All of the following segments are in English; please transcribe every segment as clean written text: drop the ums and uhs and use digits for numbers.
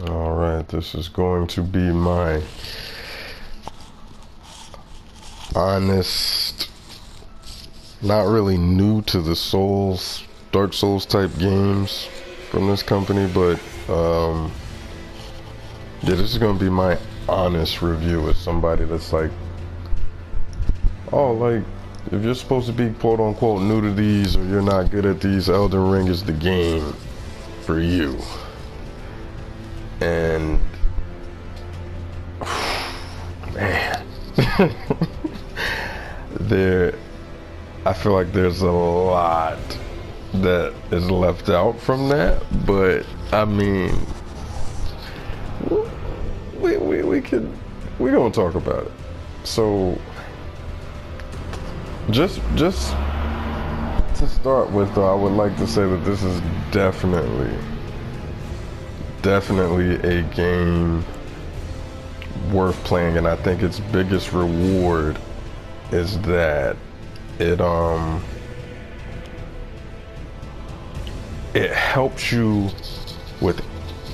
All right, this is going to be my honest, not really new to the Dark Souls type games from this company, but yeah, this is gonna be my honest review as somebody that's like, oh, like, if you're supposed to be quote unquote new to these or you're not good at these, Elden Ring is the game for you. And man, I feel like there's a lot that is left out from that, but I mean, we gonna talk about it. So just to start with, though, I would like to say that this is definitely a game worth playing, and I think its biggest reward is that it helps you with,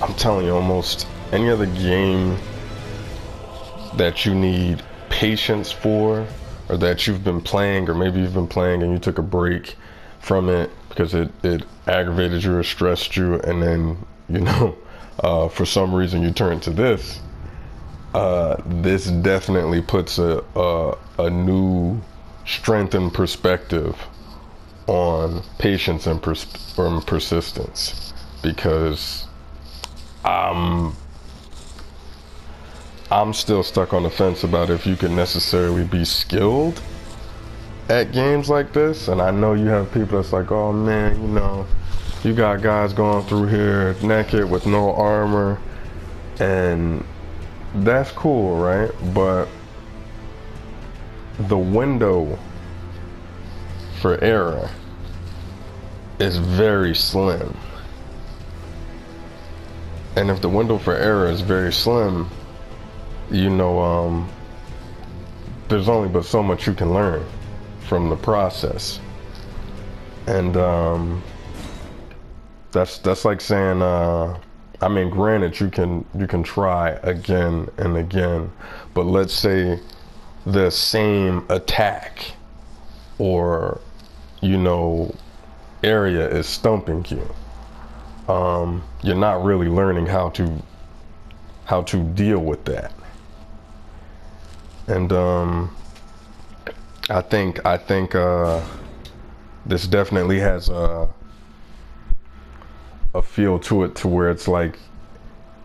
I'm telling you, almost any other game that you need patience for, or that you've been playing, or maybe you've been playing and you took a break from it because it aggravated you or stressed you, and then, you know, for some reason you turn to this. This definitely puts a new strength and perspective on patience and persistence, because I'm still stuck on the fence about if you can necessarily be skilled at games like this. And I know you have people that's like, oh man, you know, you got guys going through here naked with no armor, and that's cool, right? But the window for error is very slim. And if the window for error is very slim, you know, there's only but so much you can learn from the process. And that's like saying, I mean, granted, you can try again and again, but let's say the same attack or, you know, area is stumping you. You're not really learning how to deal with that. And I think this definitely has a feel to it, to where it's like,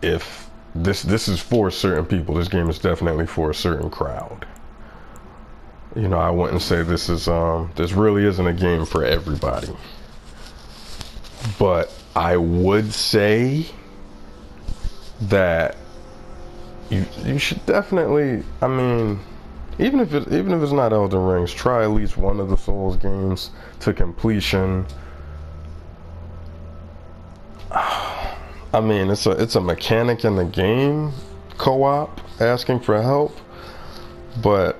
if this is for certain people, this game is definitely for a certain crowd. You know, I wouldn't say this really isn't a game for everybody. But I would say that you should definitely, I mean, even if it's not Elden Rings, try at least one of the Souls games to completion. I mean, it's a mechanic in the game, co-op, asking for help, but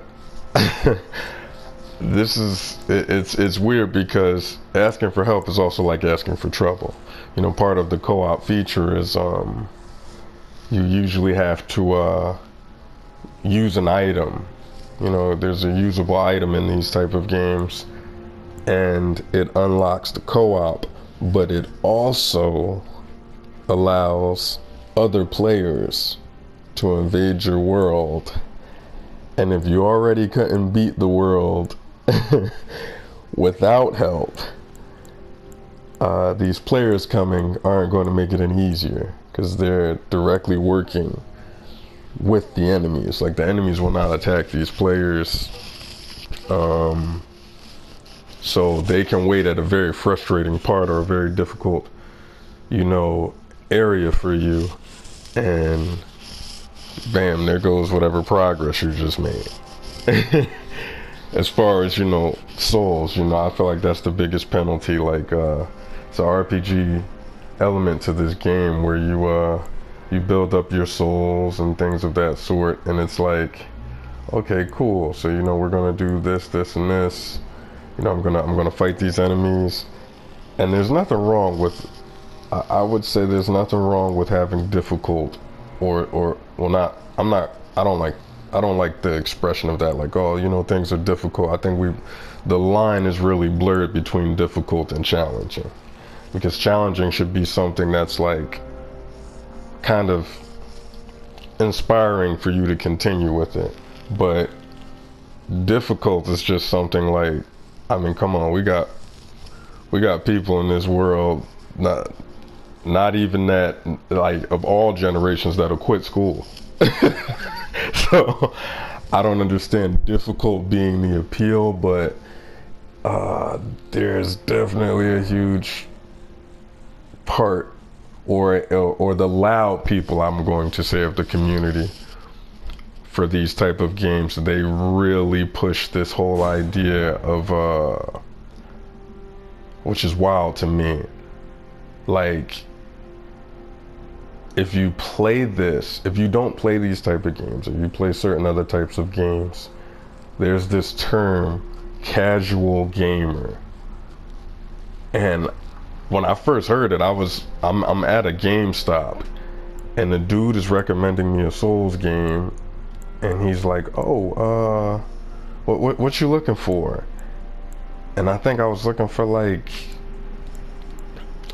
it's weird, because asking for help is also like asking for trouble. You know, part of the co-op feature is you usually have to use an item. You know, there's a usable item in these type of games, and it unlocks the co-op, but it also allows other players to invade your world. And if you already couldn't beat the world without help, these players coming aren't going to make it any easier, because they're directly working with the enemies. Like, the enemies will not attack these players, so they can wait at a very frustrating part or a very difficult, you know, area for you, and bam, there goes whatever progress you just made. As far as, you know, Souls, you know, I feel like that's the biggest penalty. Like, it's an RPG element to this game where you you build up your souls and things of that sort, and it's like, okay, cool. So we're gonna do this, this, and this. I'm gonna fight these enemies, and there's nothing wrong with. I would say there's nothing wrong with having difficult, or well, not. I'm not. I don't like. I don't like the expression of that. Like, oh, things are difficult. I think the line is really blurred between difficult and challenging, because challenging should be something that's like kind of inspiring for you to continue with it. But difficult is just something like, I mean, come on, we got people in this world, not even that, like, of all generations, that'll quit school. So I don't understand difficult being the appeal, but there's definitely a huge part, or the loud people, I'm going to say, of the community for these type of games. They really push this whole idea of which is wild to me. Like, if you don't play these type of games, if you play certain other types of games, there's this term, casual gamer. And when I first heard it, I'm at a GameStop, and the dude is recommending me a Souls game, and he's like, "Oh, what you looking for?" And I think I was looking for like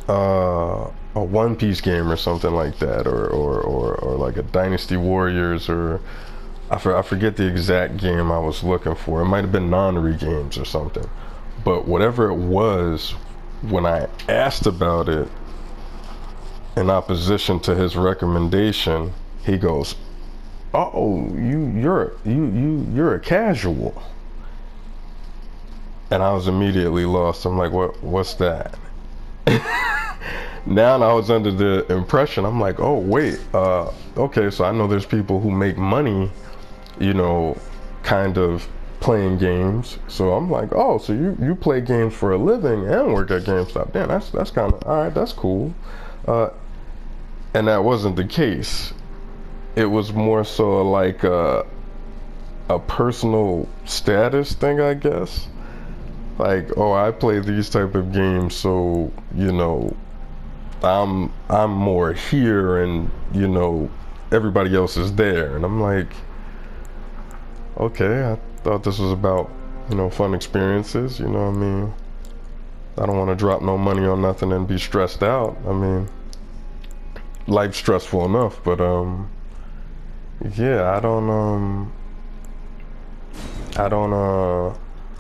a One Piece game or something like that, or like a Dynasty Warriors, or I forget the exact game I was looking for. It might have been Nonary games or something. But whatever it was, when I asked about it in opposition to his recommendation, he goes, "Oh, you're a casual." And I was immediately lost. I'm like, what's that? Now I was under the impression, I'm like, oh wait, okay, so I know there's people who make money, kind of playing games. So I'm like, oh, so you play games for a living and work at GameStop. Damn, that's kind of, all right, that's cool. And that wasn't the case. It was more so like a personal status thing, I guess. Like, oh, I play these type of games, so I'm more here, and everybody else is there. And I'm like, okay, I thought this was about fun experiences. I mean, I don't want to drop no money on nothing and be stressed out. I mean, life's stressful enough, but yeah,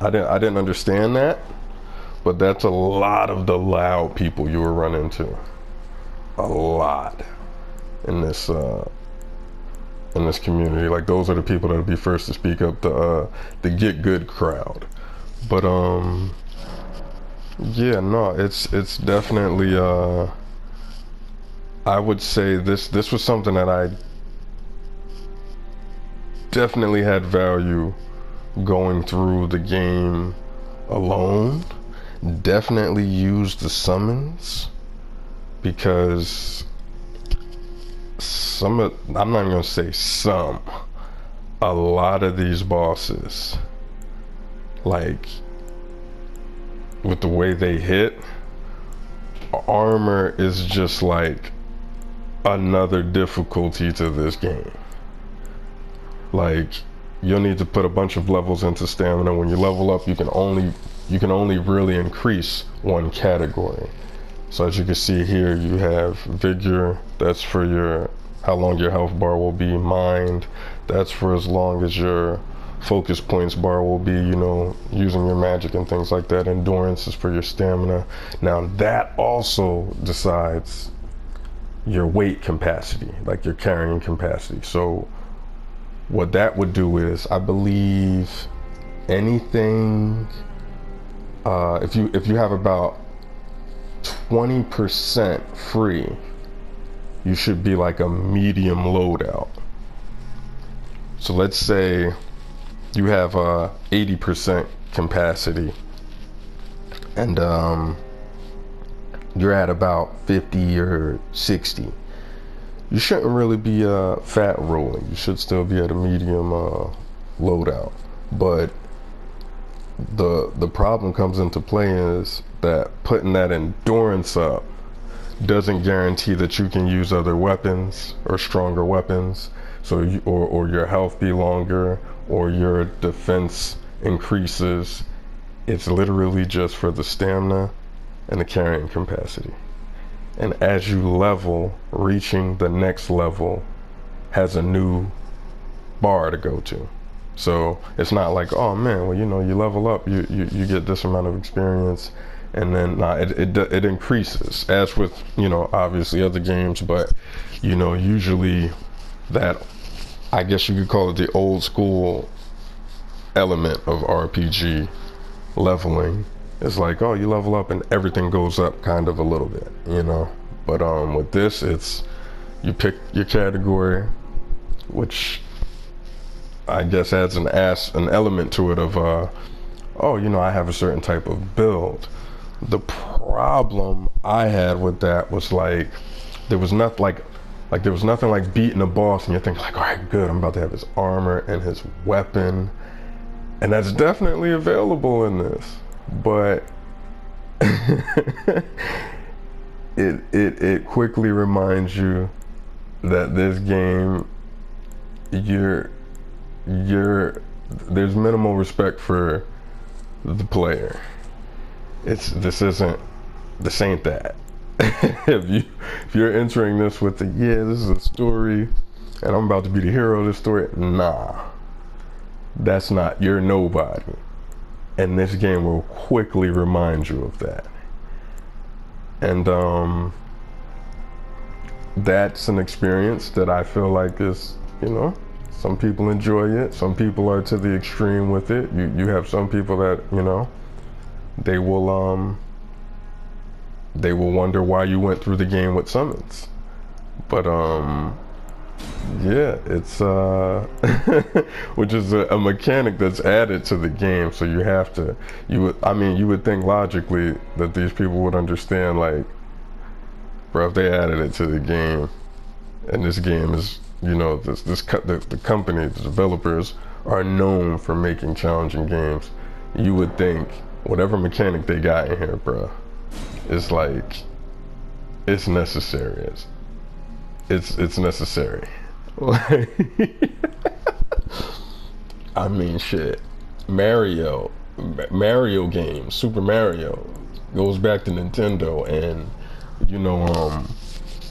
I didn't understand that. But that's a lot of the loud people you will run into. A lot in this community. Like, those are the people that'll be first to speak up, the get good crowd. But yeah, no, it's definitely I would say this was something that I definitely had value going through the game alone. Definitely use the summons, because I'm not even gonna say some, a lot of these bosses, like, with the way they hit, armor is just like another difficulty to this game. Like, you'll need to put a bunch of levels into stamina. When you level up, you can only really increase one category. So as you can see here, you have vigor, that's for how long your health bar will be. Mind, that's for as long as your focus points bar will be, using your magic and things like that. Endurance is for your stamina. Now that also decides your weight capacity, like your carrying capacity. So what that would do is, I believe, anything, if you have about 20% free, you should be like a medium loadout. So let's say you have 80% capacity, and you're at about 50 or 60. you shouldn't really be fat rolling. You should still be at a medium loadout. But the problem comes into play is that putting that endurance up doesn't guarantee that you can use other weapons or stronger weapons, so or your health be longer or your defense increases. It's literally just for the stamina and the carrying capacity. And as you level, reaching the next level has a new bar to go to. So it's not like, oh man, well, you know, you level up, you get this amount of experience, and then it increases, as with, you know, obviously other games. But you know, usually that, I guess you could call it the old school element of RPG leveling. It's like, oh, you level up and everything goes up kind of a little bit, you know. But with this, it's, you pick your category, which I guess adds an element to it of oh, you know, I have a certain type of build. The problem I had with that was like, there was nothing like there was nothing like beating a boss and you're thinking like, all right, good, I'm about to have his armor and his weapon, and that's definitely available in this. But it quickly reminds you that this game, there's minimal respect for the player. This ain't that. if you're entering this with the, yeah, this is a story and I'm about to be the hero of this story, nah, that's not, you're nobody. And this game will quickly remind you of that. And that's an experience that I feel like is, you know, some people enjoy it, some people are to the extreme with it. You have some people that, you know, they will wonder why you went through the game with summons. But yeah, it's which is a mechanic that's added to the game, so you have to, you would think logically that these people would understand, like, bro, if they added it to the game, and this game is, you know, the company, the developers are known for making challenging games, you would think whatever mechanic they got in here, bro, it's like, it's necessary. It's necessary. I mean, shit. Mario games, Super Mario, goes back to Nintendo, and you know,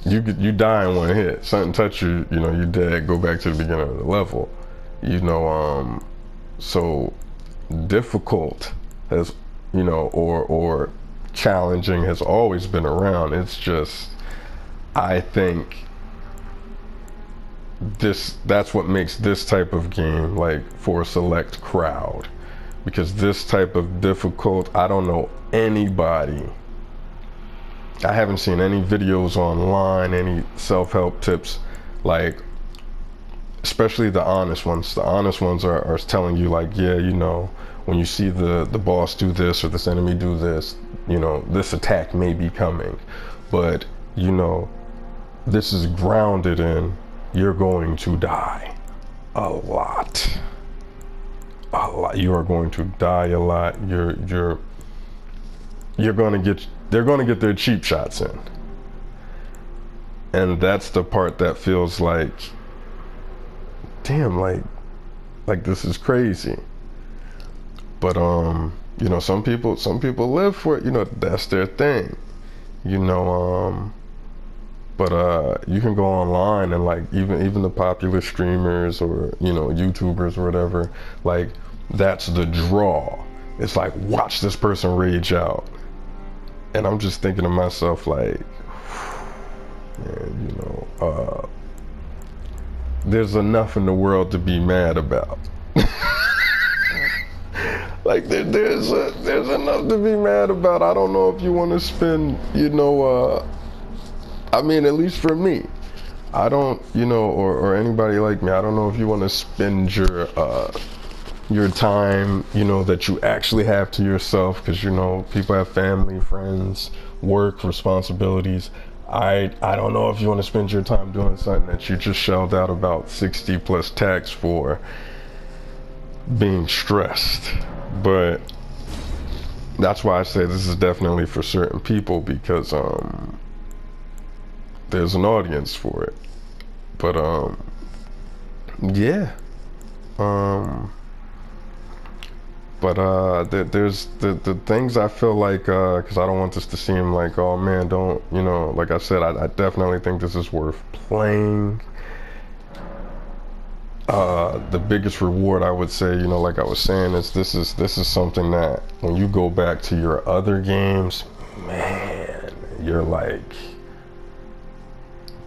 you die in one hit. Something touch you, you know, you're dead. Go back to the beginning of the level. You know, so difficult has, you know, or challenging has always been around. It's just, I think that's what makes this type of game like for a select crowd, because this type of difficult, I don't know anybody, I haven't seen any videos online, any self-help tips, like, especially the honest ones. The honest ones are telling you like, yeah, you know, when you see the boss do this or this enemy do this, you know, this attack may be coming, but you know, this is grounded in, you're going to die a lot. You are going to die a lot. You're going to get, they're going to get their cheap shots in. And that's the part that feels like, damn, like this is crazy. But you know, some people live for it, you know, that's their thing. You know, but you can go online and like even the popular streamers or, you know, YouTubers or whatever, like that's the draw. It's like, watch this person rage out. And I'm just thinking to myself like, man, you know, there's enough in the world to be mad about. Like there's enough to be mad about. I don't know if you want to spend, you know, I mean, at least for me, I don't, you know, or anybody like me, I don't know if you want to spend your time, you know, that you actually have to yourself, because, you know, people have family, friends, work, responsibilities. I don't know if you want to spend your time doing something that you just shelled out about 60 plus tax for being stressed. But that's why I say this is definitely for certain people, because there's an audience for it. But yeah. There's the things I feel like, because I don't want this to seem like, oh man, don't, you know, like I said, I definitely think this is worth playing. The biggest reward, I would say, you know, like I was saying, is this is something that when you go back to your other games, man, you're like,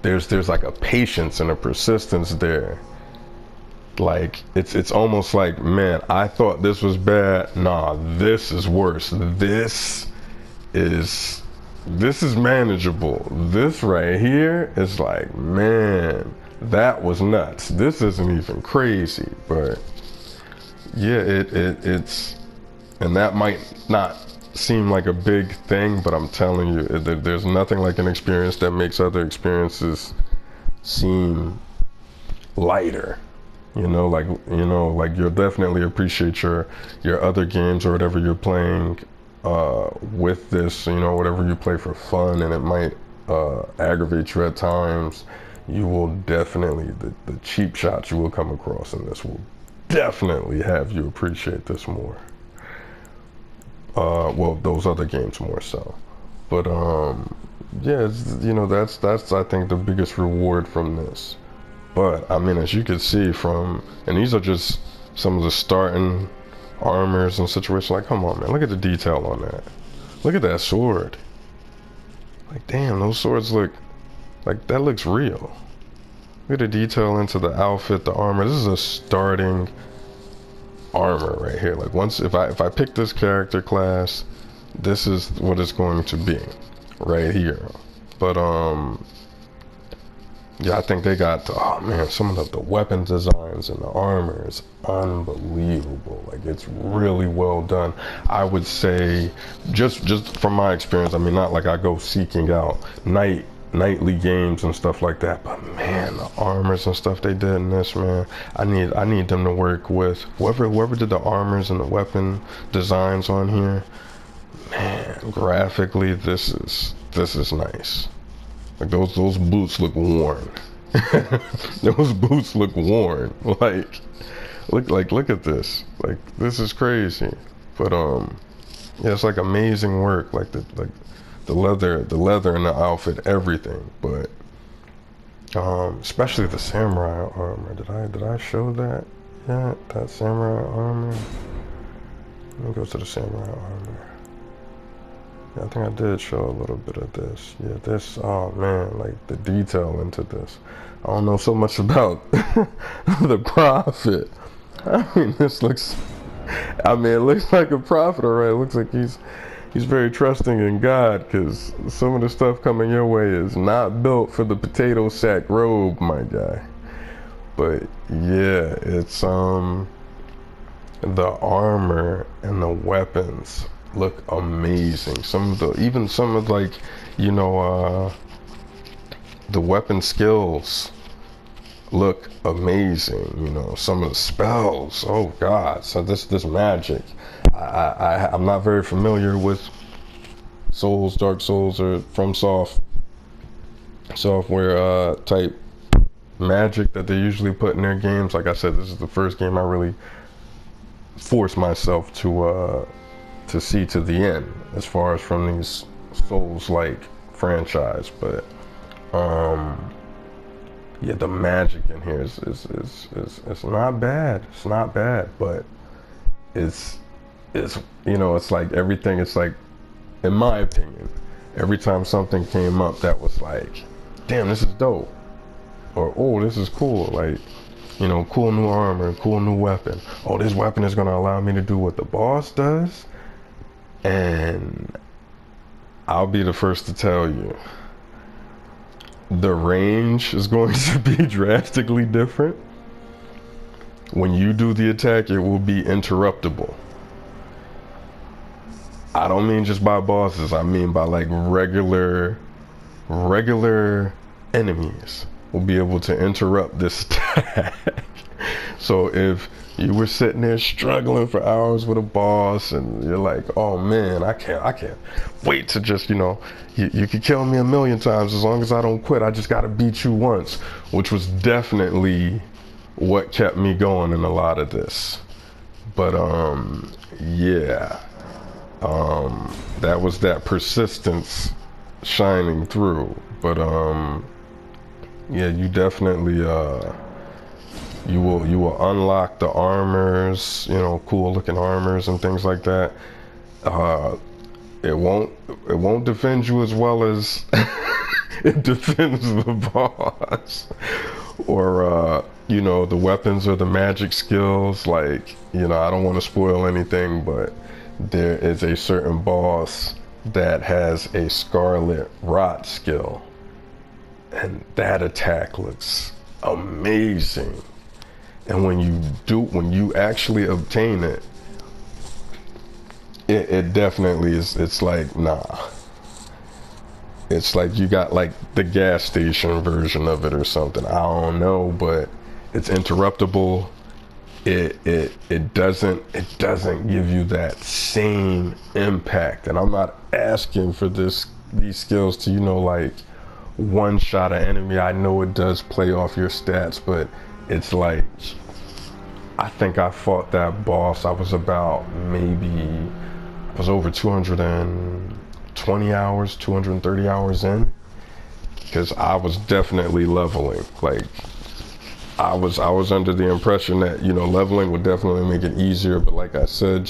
there's like a patience and a persistence there. Like it's almost like, man, I thought this was bad. Nah, this is worse. Is this is manageable. This right here is like, man, that was nuts. This isn't even crazy. But yeah, it's, and that might not seem like a big thing, but I'm telling you, there's nothing like an experience that makes other experiences seem lighter. You know, like you'll definitely appreciate your other games or whatever you're playing with this, you know, whatever you play for fun, and it might aggravate you at times. You will definitely, the cheap shots you will come across in this will definitely have you appreciate this more. Well, those other games more so. But yeah, you know, that's I think the biggest reward from this. But I mean, as you can see from, and these are just some of the starting armors and situations. Like, come on, man, look at the detail on that. Look at that sword. Like, damn, those swords look like that looks real. Look at the detail into the outfit, the armor. This is a starting armor right here. Like, once if I pick this character class, this is what it's going to be right here. But yeah, I think they got, oh man, some of the weapon designs and the armor is unbelievable. Like, it's really well done. I would say, just from my experience, I mean, not like I go seeking out nightly games and stuff like that, but man, the armors and stuff they did in this, man, I need them to work with whoever did the armors and the weapon designs on here. Man, graphically, this is nice. Like those boots look worn. Those boots look worn. Like look at this. Like, this is crazy. But yeah, it's like amazing work. Like the leather in the outfit, everything. But especially the samurai armor. Did I show that yet? That samurai armor. Let me go to the samurai armor. Yeah, I think I did show a little bit of this. Yeah, this, oh man, like the detail into this. I don't know so much about the prophet. I mean, it looks like a prophet, alright. It looks like he's very trusting in God, because some of the stuff coming your way is not built for the potato sack robe, my guy. But yeah, it's, the armor and the weapons look amazing. Even some of like, you know, the weapon skills look amazing. You know, some of the spells, oh god. So this magic, I'm not very familiar with Dark Souls or from software type magic that they usually put in their games. Like I said, this is the first game I really forced myself to see to the end, as far as from these Souls-like franchise. But yeah, the magic in here is not bad. It's not bad, but it's you know, it's like everything. It's like, in my opinion, every time something came up that was like, damn, this is dope, or oh, this is cool, like, you know, cool new armor, cool new weapon. Oh, this weapon is gonna allow me to do what the boss does. And I'll be the first to tell you, the range is going to be drastically different. When you do the attack, it will be interruptible. I don't mean just by bosses, I mean by like regular regular enemies will be able to interrupt this attack. So if you were sitting there struggling for hours with a boss and you're like, oh man, I can't wait to just, you could kill me 1,000,000 times as long as I don't quit. I just gotta beat you once, which was definitely what kept me going in a lot of this. But yeah, that was that persistence shining through. But yeah, you definitely you will unlock the armors, cool looking armors and things like that. It won't defend you as well as it defends the boss. Or the weapons or the magic skills, like, I don't want to spoil anything, but there is a certain boss that has a Scarlet Rot skill, and that attack looks amazing. And when you actually obtain it, it definitely is. It's like, nah. It's like you got like the gas station version of it or something. I don't know, but it's interruptible. It doesn't give you that same impact. And I'm not asking for these skills to like one shot an enemy. I know it does play off your stats, but it's like, I think I fought that boss. I was over 220 hours, 230 hours in, because I was definitely leveling. Like, I was under the impression that leveling would definitely make it easier, but like I said,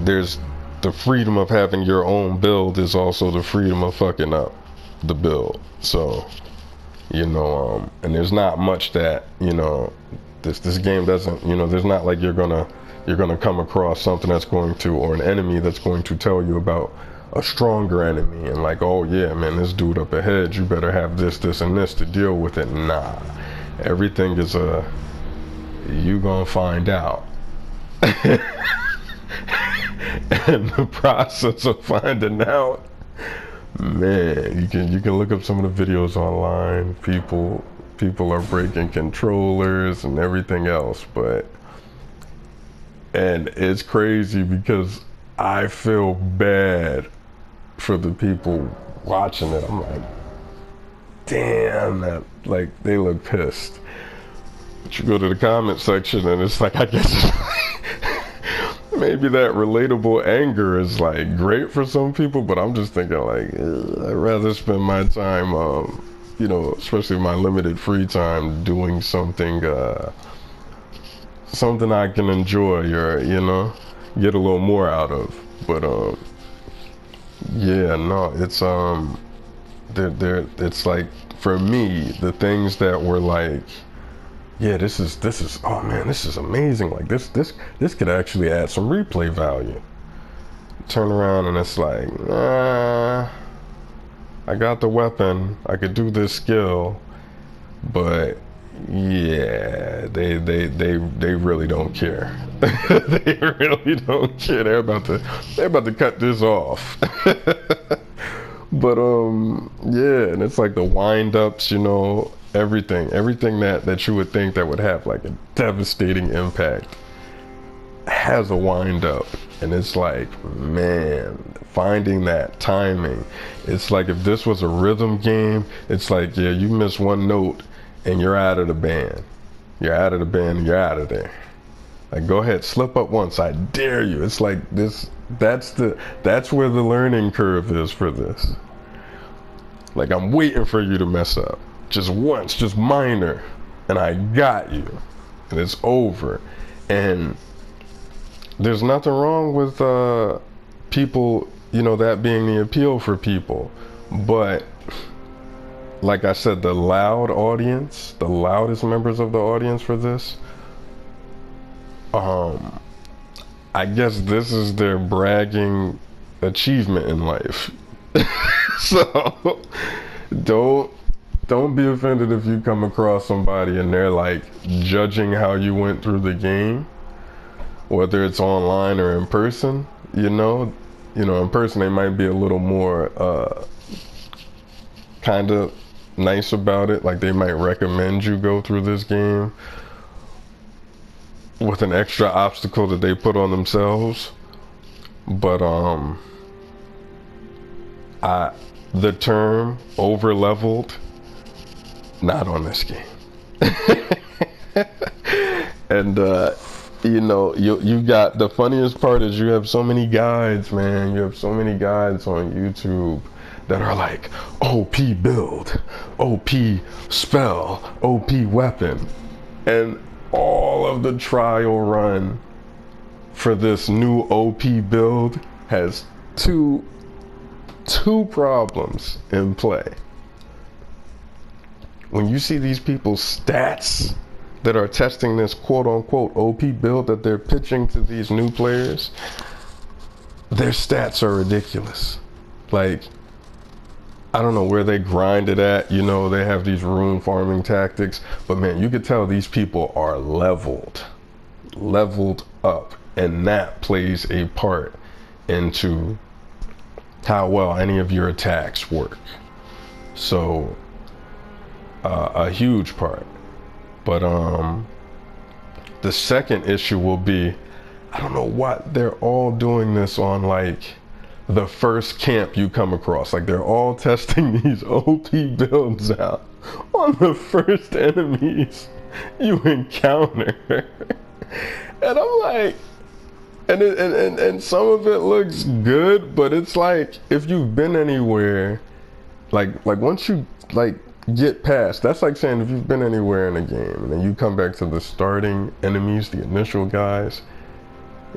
there's the freedom of having your own build is also the freedom of fucking up the build. So and there's not much that this game doesn't, there's not like you're gonna come across something that's going to, or an enemy that's going to tell you about a stronger enemy and like, oh yeah, man, this dude up ahead, you better have this and this to deal with it. Nah, everything is you gonna find out. And the process of finding out, man, you can look up some of the videos online. People are breaking controllers and everything else, and it's crazy because I feel bad for the people watching it. I'm like, damn, that, like, they look pissed. But you go to the comment section and it's like, I guess maybe that relatable anger is like great for some people, but I'm just thinking like, I'd rather spend my time, especially my limited free time, doing something I can enjoy or get a little more out of. But yeah, no, it's it's like, for me, the things that were like, yeah, this is oh man, this is amazing, like this could actually add some replay value. Turn around and it's like, nah, I got the weapon, I could do this skill, but yeah, they really don't care. They really don't care. They're about to cut this off. But yeah, and it's like the wind-ups, everything that you would think that would have like a devastating impact has a wind-up. And it's like, man, finding that timing. It's like if this was a rhythm game, it's like, yeah, you miss one note and you're out of the band. You're out of the band and you're out of there. Like, go ahead, slip up once, I dare you. It's like this, that's where the learning curve is for this. Like, I'm waiting for you to mess up. Just once, just minor, and I got you. And it's over. And there's nothing wrong with people, that being the appeal for people. But like I said, the loudest members of the audience for this, I guess this is their bragging achievement in life. So don't be offended if you come across somebody and they're like judging how you went through the game, whether it's online or in person. you know, in person they might be a little more kind of nice about it. Like they might recommend you go through this game with an extra obstacle that they put on themselves. But the term over leveled, not on this game. And you know, you got, the funniest part is you have so many guides, man. You have so many guides on YouTube that are like OP build, OP spell, OP weapon, and all of the trial run for this new OP build has two problems in play. When you see these people's stats that are testing this quote-unquote OP build that they're pitching to these new players, their stats are ridiculous. Like, I don't know where they grind it at, you know, they have these rune farming tactics, but man, you could tell these people are leveled up, and that plays a part into how well any of your attacks work. So, a huge part. But the second issue will be, I don't know what they're all doing this on, like the first camp you come across. Like they're all testing these OP builds out on the first enemies you encounter. And I'm like, and some of it looks good, but it's like, if you've been anywhere, like once you like get past, that's like saying if you've been anywhere in a game and then you come back to the starting enemies, the initial guys,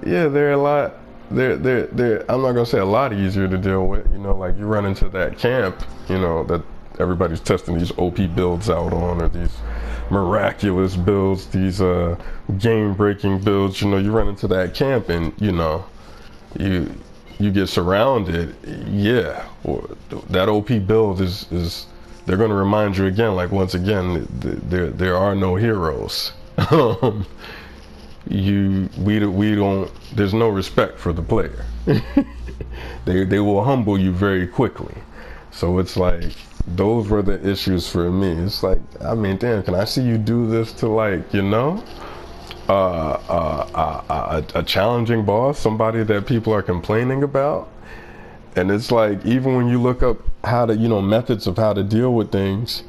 yeah, they're a lot, they're I'm not gonna say a lot easier to deal with, you know, like you run into that camp, you know, that everybody's testing these OP builds out on, or these miraculous builds, these game breaking builds, you know, you run into that camp and, you know, you get surrounded. Yeah, well, that OP build is they're going to remind you again, like once again, there are no heroes. We don't, there's no respect for the player. They will humble you very quickly. So it's like, those were the issues for me. It's like, I mean, damn, can I see you do this to, like, you know, a challenging boss, somebody that people are complaining about? And it's like, even when you look up how to, you know, methods of how to deal with things,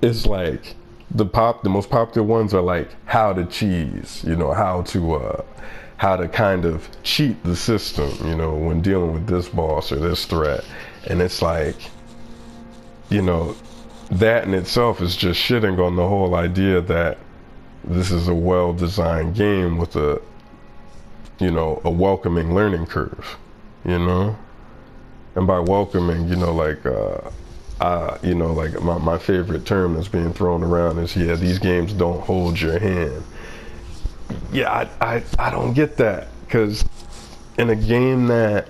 it's like the most popular ones are like how to cheese, you know, how to kind of cheat the system, you know, when dealing with this boss or this threat. And it's like, you know, that in itself is just shitting on the whole idea that this is a well-designed game with a, you know, a welcoming learning curve, you know? And by welcoming, you know, like, you know, like my favorite term that's being thrown around is, yeah, these games don't hold your hand. Yeah, I don't get that, because in a game that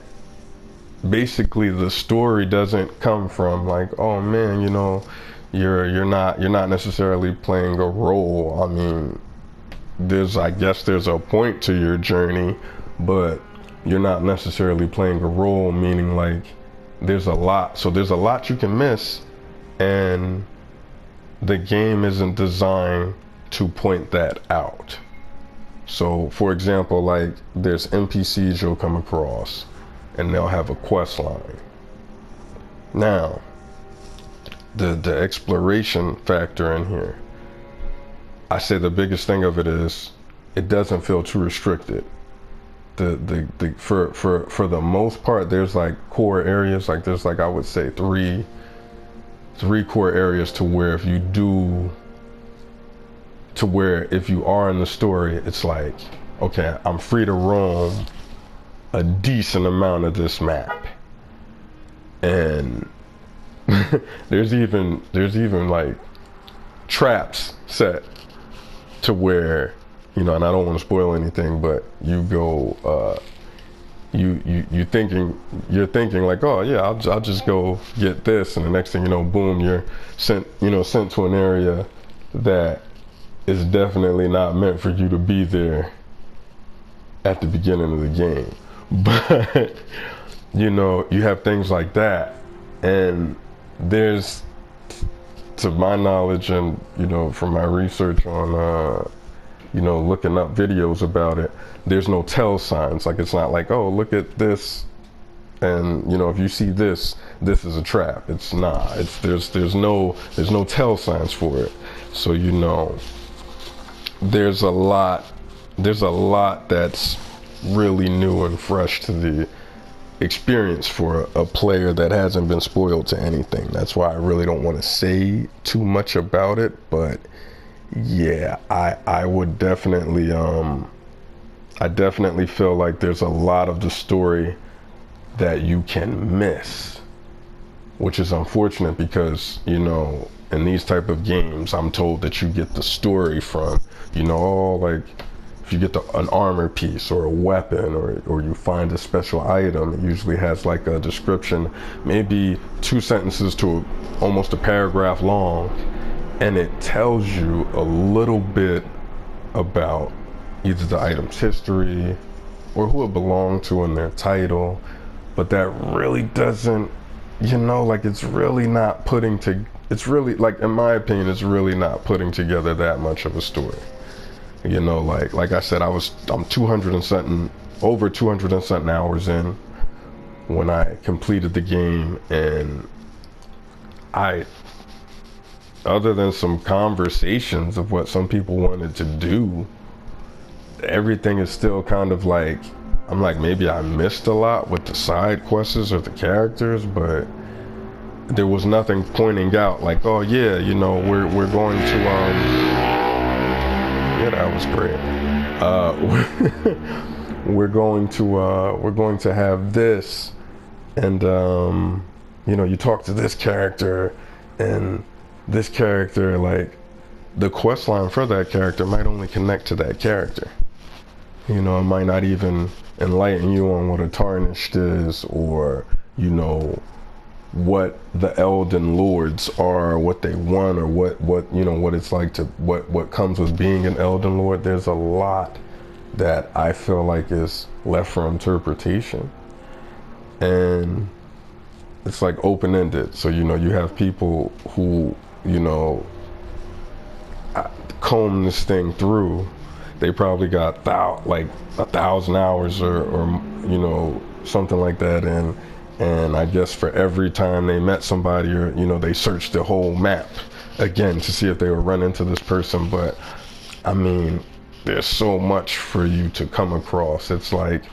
basically the story doesn't come from, like, oh man, you know, you're not necessarily playing a role. I mean, I guess there's a point to your journey, but you're not necessarily playing a role, meaning like there's a lot you can miss, and the game isn't designed to point that out. So for example, like there's NPCs you'll come across and they'll have a quest line. Now, the exploration factor in here, I say the biggest thing of it is it doesn't feel too restricted. For the most part, there's like core areas, like there's like, I would say three core areas to where if you are in the story, it's like, okay, I'm free to roam a decent amount of this map. And there's even like traps set to where, you know, and I don't want to spoil anything, but you go, you're thinking like, oh yeah, I'll just go get this, and the next thing you know, boom, you're sent to an area that is definitely not meant for you to be there at the beginning of the game. But you know, you have things like that. And there's, to my knowledge and, you know, from my research on, you know, looking up videos about it, there's no tell signs. Like, it's not like, oh, look at this, and, you know, if you see this, this is a trap. It's not. It's there's no tell signs for it. So, you know, there's a lot that's really new and fresh to the experience for a player that hasn't been spoiled to anything. That's why I really don't want to say too much about it, but yeah, I would definitely I definitely feel like there's a lot of the story that you can miss, which is unfortunate because, you know, in these type of games, I'm told that you get the story from, you know, oh, like if you get an armor piece or a weapon, or you find a special item, it usually has like a description, maybe 2 sentences to almost a paragraph long, and it tells you a little bit about either the item's history or who it belonged to in their title, but that really doesn't, you know, like it's really not it's really, like, in my opinion, it's really not putting together that much of a story. You know, like I said, I'm 200 and something, over 200 and something hours in when I completed the game, and other than some conversations of what some people wanted to do, everything is still kind of like, I'm like, maybe I missed a lot with the side quests or the characters, but there was nothing pointing out like, oh yeah, you know, we're going to yeah, that was great. We're going to have this, and you know, you talk to this character, and this character, like, the quest line for that character might only connect to that character. You know, it might not even enlighten you on what a tarnished is, or, you know, what the Elden Lords are, what they want, or what you know, what it's like to what comes with being an Elden Lord. There's a lot that I feel like is left for interpretation, and it's like open-ended. So, you know, you have people who, you know, comb this thing through. They probably got like 1,000 hours or you know, something like that, and I guess for every time they met somebody, or, you know, they searched the whole map again to see if they would run into this person. But I mean, there's so much for you to come across. It's like,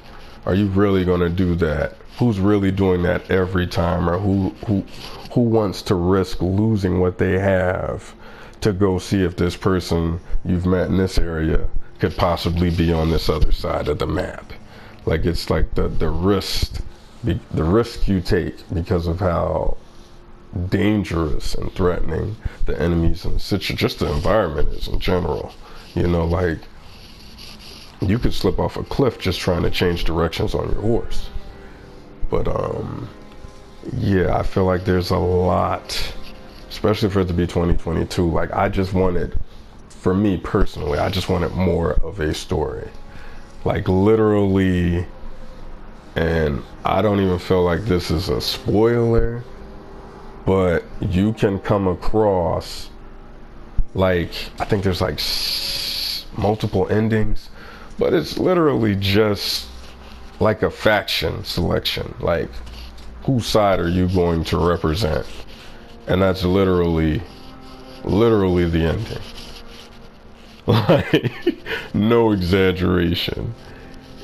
are you really going to do that? Who's really doing that every time? Or who wants to risk losing what they have to go see if this person you've met in this area could possibly be on this other side of the map? Like, it's like the risk you take because of how dangerous and threatening the enemies and just the environment is in general. You know, like, you could slip off a cliff just trying to change directions on your horse. But yeah, I feel like there's a lot, especially for it to be 2022. Like, I just wanted, for me personally, I just wanted more of a story. Like, literally, and I don't even feel like this is a spoiler, but you can come across, like, I think there's like multiple endings, but it's literally just like a faction selection. Like, whose side are you going to represent? And that's literally the ending. Like, no exaggeration.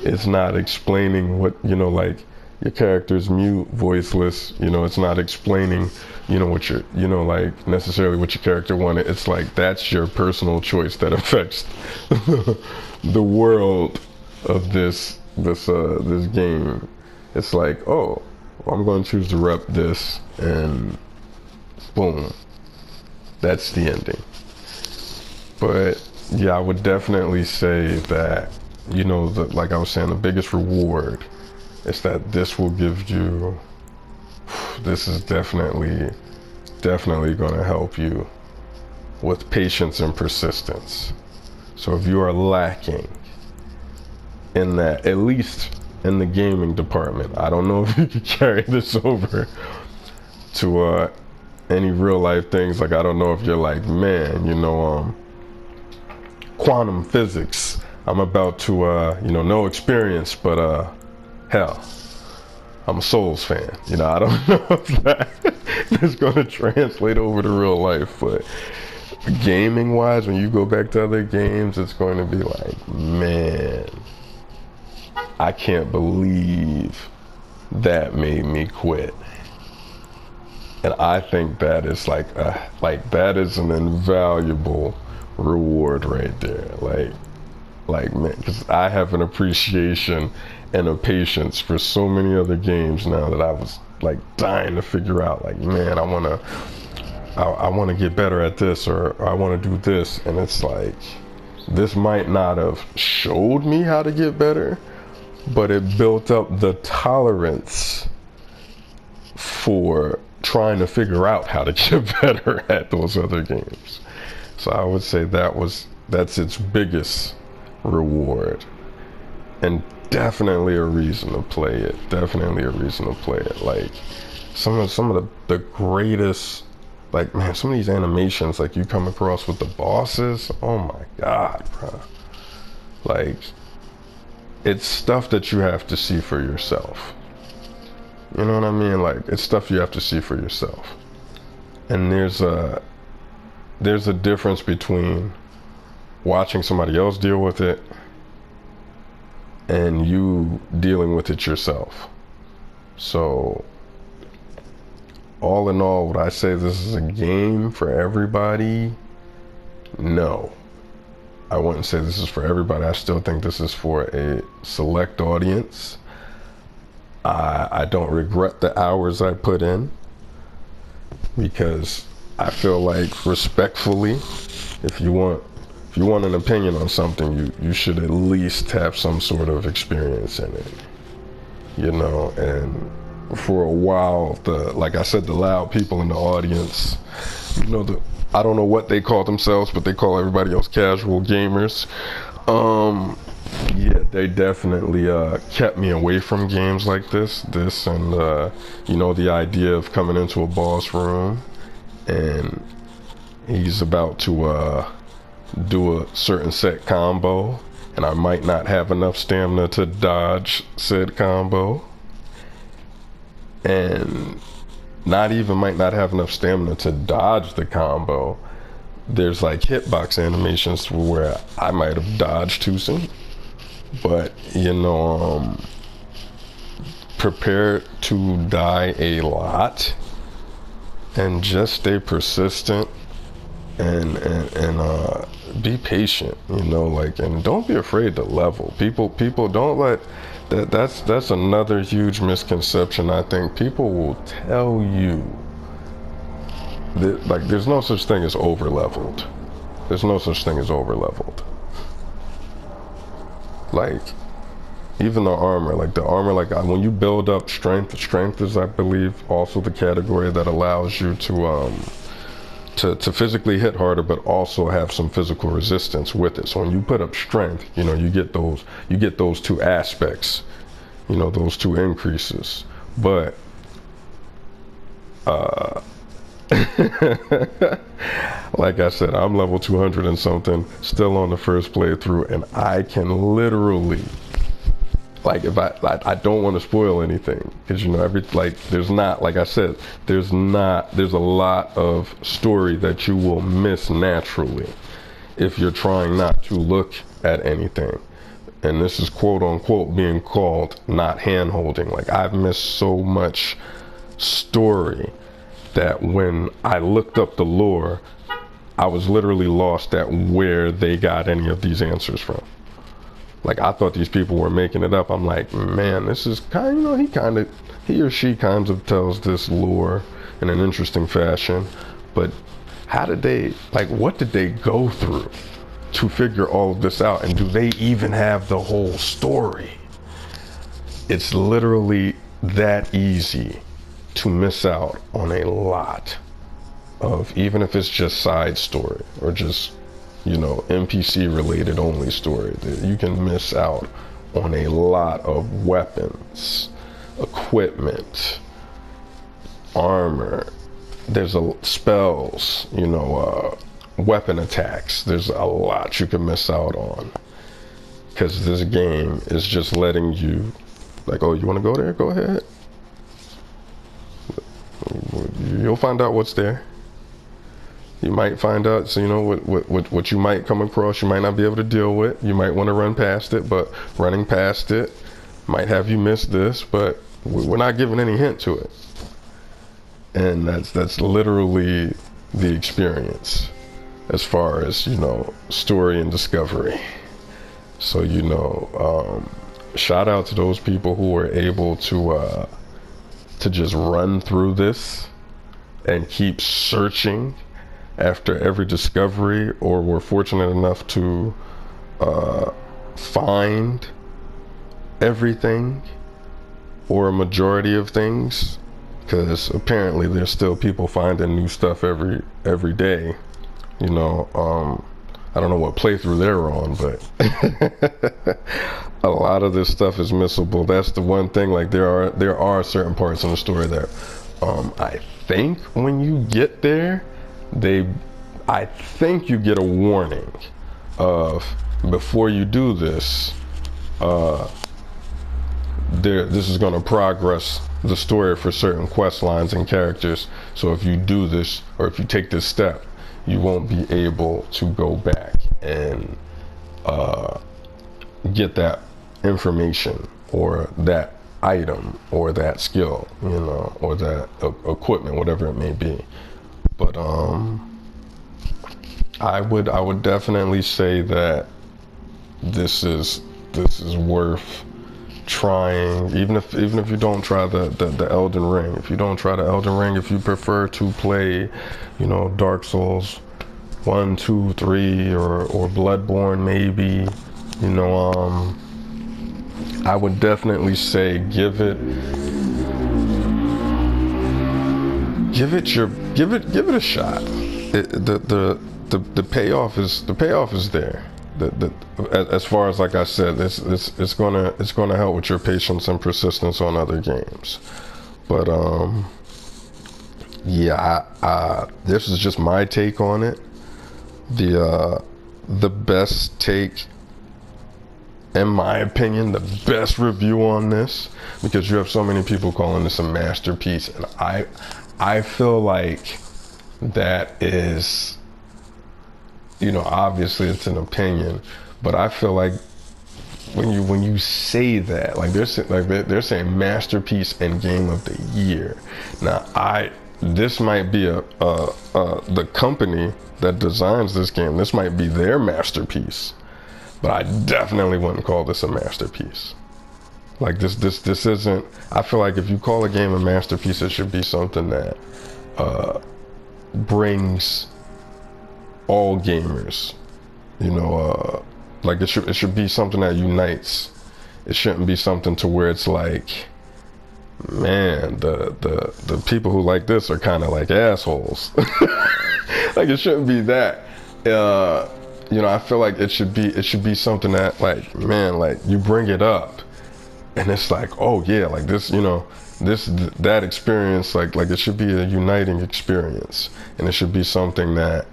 It's not explaining what, you know, like, your character's mute, voiceless, you know, it's not explaining, you know, what your, you know, like, necessarily what your character wanted. It's like, that's your personal choice that affects the world of this game. It's like, oh, well, I'm going to choose to rep this, and boom, that's the ending. But yeah, I would definitely say that, you know, like I was saying, the biggest reward is that this will give you, this is definitely going to help you with patience and persistence. So if you are lacking in that, at least in the gaming department. I don't know if you can carry this over to any real life things. Like, I don't know if you're like, man, quantum physics. I'm about to, no experience, but hell, I'm a Souls fan. I don't know if that is going to translate over to real life, but gaming wise, when you go back to other games, it's going to be like, man, I can't believe that made me quit. And I think that is like that is an invaluable reward right there. Like man, because I have an appreciation and a patience for so many other games now that I was like dying to figure out. Like, man, I wanna get better at this, or I wanna do this, and it's like, this might not have showed me how to get better, but it built up the tolerance for trying to figure out how to get better at those other games. So I would say that's its biggest reward, and definitely a reason to play it. Definitely a reason to play it. Like some of the greatest, like, man, some of these animations like you come across with the bosses. Oh my god, bro! Like, it's stuff that you have to see for yourself. You know what I mean? Like, it's stuff you have to see for yourself. And there's a difference between watching somebody else deal with it and you dealing with it yourself. So, all in all, would I say this is a game for everybody? No. I wouldn't say this is for everybody. I still think this is for a select audience. I don't regret the hours I put in, because I feel like, respectfully, if you want an opinion on something, you should at least have some sort of experience in it. And for a while, like I said, the loud people in the audience, I don't know what they call themselves, but they call everybody else casual gamers. Yeah, they definitely kept me away from games like this, and the idea of coming into a boss room and he's about to do a certain set combo, and I might not have enough stamina to dodge said combo, and might not have enough stamina to dodge the combo. There's like hitbox animations where I might have dodged too soon. But, prepare to die a lot and just stay persistent and be patient, and don't be afraid to level. People don't let that's another huge misconception. I think people will tell you that, like, there's no such thing as over leveled. There's no such thing as over leveled. Like, even the armor, like when you build up strength is, I believe, also the category that allows you to physically hit harder, but also have some physical resistance with it. So when you put up strength, you get those two aspects, those two increases. But like I said, I'm level 200 and something, still on the first playthrough, and I can literally, like, if I don't want to spoil anything, because there's not, like I said, there's a lot of story that you will miss naturally if you're trying not to look at anything. And this is quote unquote being called not hand holding. Like, I've missed so much story that when I looked up the lore, I was literally lost at where they got any of these answers from. Like, I thought these people were making it up. I'm like, man, this is kind of, he or she kind of tells this lore in an interesting fashion, but what did they go through to figure all of this out? And do they even have the whole story? It's literally that easy to miss out on a lot of, even if it's just side story or just, NPC related only story, that you can miss out on a lot of weapons, equipment, armor. There's spells, weapon attacks. There's a lot you can miss out on, because this game is just letting you, like, oh, you want to go there? Go ahead. You'll find out what's there. You might find out, so what you might come across, you might not be able to deal with. You might want to run past it, but running past it might have you miss this, but we're not giving any hint to it. And that's literally the experience as far as, story and discovery. So, shout out to those people who were able to just run through this and keep searching after every discovery, or were fortunate enough to find everything or a majority of things, because apparently there's still people finding new stuff every day. I don't know what playthrough they're on, but a lot of this stuff is missable. That's the one thing. Like, there are certain parts in the story that I think when you get there, I think you get a warning of, before you do this, this is going to progress the story for certain quest lines and characters. So if you do this, or if you take this step, you won't be able to go back and get that information, or that item, or that skill, or that equipment, whatever it may be. But I would definitely say that this is worth trying, even if you don't try the Elden Ring. If you don't try the Elden Ring, if you prefer to play, Dark Souls 1, 2, 3, or Bloodborne maybe, I would definitely say give it a shot. The payoff is there. As far as, like I said, it's gonna help with your patience and persistence on other games. But this is just my take on it. The best take, in my opinion, the best review on this, because you have so many people calling this a masterpiece, and I feel like that is, obviously it's an opinion, but I feel like when you say that, like they're saying masterpiece and game of the year. Now this might be the company that designs this game, this might be their masterpiece, but I definitely wouldn't call this a masterpiece. Like this isn't. I feel like if you call a game a masterpiece, it should be something that brings all gamers, like it should be something that unites. It shouldn't be something to where it's like, man, the people who like this are kind of like assholes. Like, it shouldn't be that. I feel like it should be something that, like, man, like, you bring it up and it's like, oh yeah, like this, that experience, like it should be a uniting experience, and it should be something that,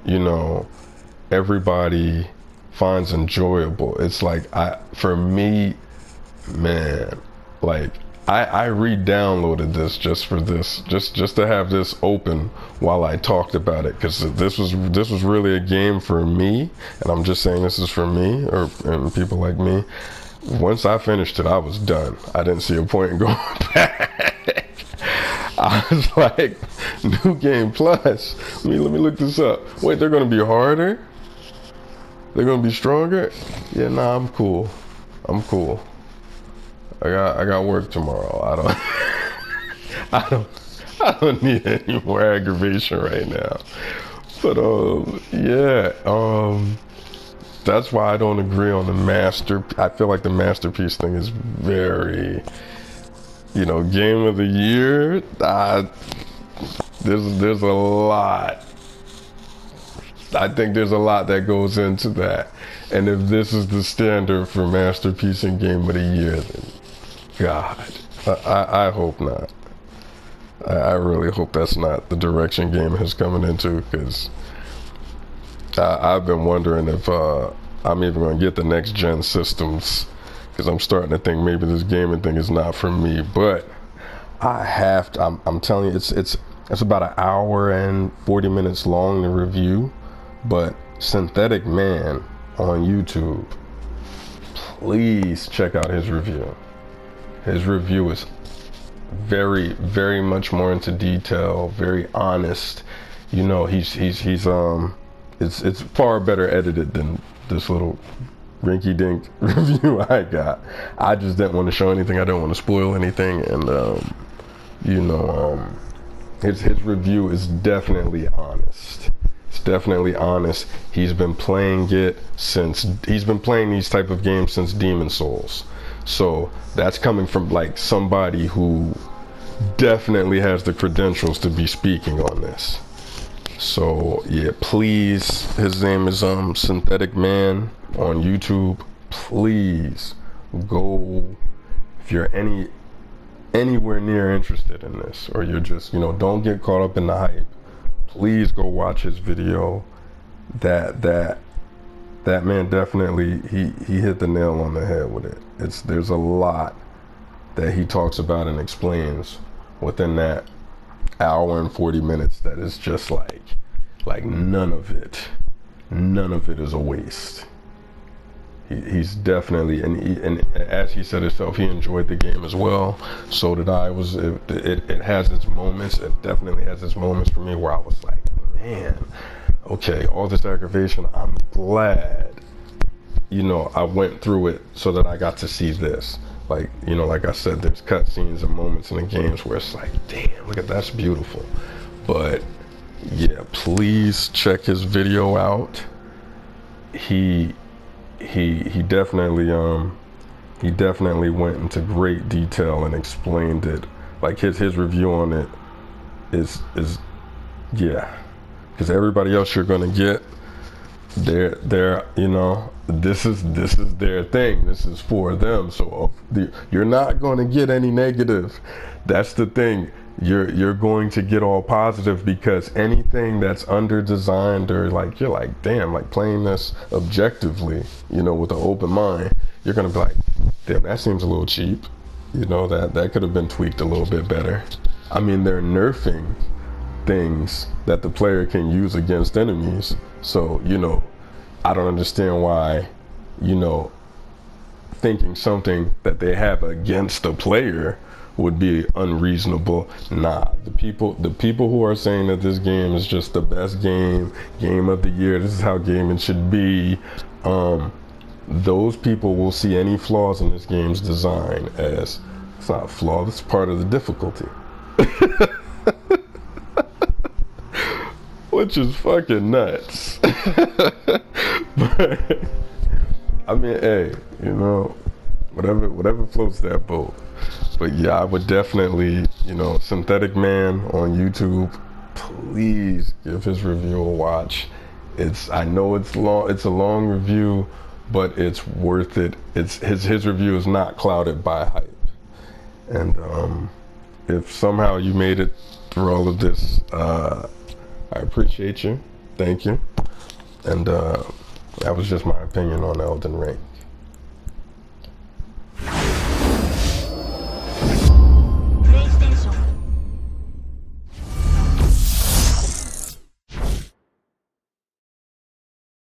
everybody finds enjoyable. It's like, for me, man, like, I re-downloaded this just for this, just to have this open while I talked about it, because this was really a game for me, and I'm just saying this is for me, and people like me. Once I finished it, I was done. I didn't see a point in going back. I was like, new game plus. Let me look this up. Wait, they're gonna be harder? They're gonna be stronger? Yeah, nah, I'm cool. I got work tomorrow. I don't need any more aggravation right now. But that's why I don't agree on the master. I feel like the masterpiece thing is very, game of the year. There's a lot I think there's a lot that goes into that. And if this is the standard for Masterpiece and Game of the Year, then God, I hope not. I really hope that's not the direction game is coming into, because I've been wondering if I'm even going to get the next gen systems, because I'm starting to think maybe this gaming thing is not for me. But I have to, I'm telling you, it's about an hour and 40 minutes long to review. But Synthetic Man on YouTube, please check out his review. His review is very, very much more into detail, very honest. You know, it's far better edited than this little rinky-dink review I got. I just didn't want to show anything. I didn't want to spoil anything, and his review is definitely honest. It's definitely honest. He's been playing these type of games since Demon Souls. So that's coming from like somebody who definitely has the credentials to be speaking on this. So yeah, please, his name is Synthetic Man on YouTube. Please go, if you're anywhere near interested in this, or you're just, don't get caught up in the hype. Please go watch his video. That man definitely, he hit the nail on the head with it. There's a lot that he talks about and explains within that hour and 40 minutes that is just like none of it is a waste. He's definitely, and as he said himself, he enjoyed the game as well. So did I. It has its moments. It definitely has its moments for me where I was like, man, okay, all this aggravation, I'm glad, I went through it so that I got to see this. Like, like I said, there's cutscenes and moments in the games where it's like, damn, look at that's beautiful. But yeah, please check his video out. He definitely went into great detail and explained it. Like his review on it is yeah, because everybody else you're gonna get, they're this is their thing. This is for them. So you're not gonna get any negative. That's the thing. You're going to get all positive, because anything that's under designed, or like you're like, damn, like playing this objectively, with an open mind, you're gonna be like, damn, that seems a little cheap. That could have been tweaked a little bit better. I mean, they're nerfing things that the player can use against enemies. So, I don't understand why, thinking something that they have against the player would be unreasonable. Nah, the people who are saying that this game is just the best game of the year, this is how gaming should be, those people will see any flaws in this game's design as, it's not a flaw, it's part of the difficulty. Which is fucking nuts. But I mean, hey, whatever floats that boat. But yeah, I would definitely, Synthetic Man on YouTube, please give his review a watch. I know it's long, it's a long review, but it's worth it. His review is not clouded by hype. And if somehow you made it through all of this, I appreciate you. Thank you. And that was just my opinion on Elden Ring.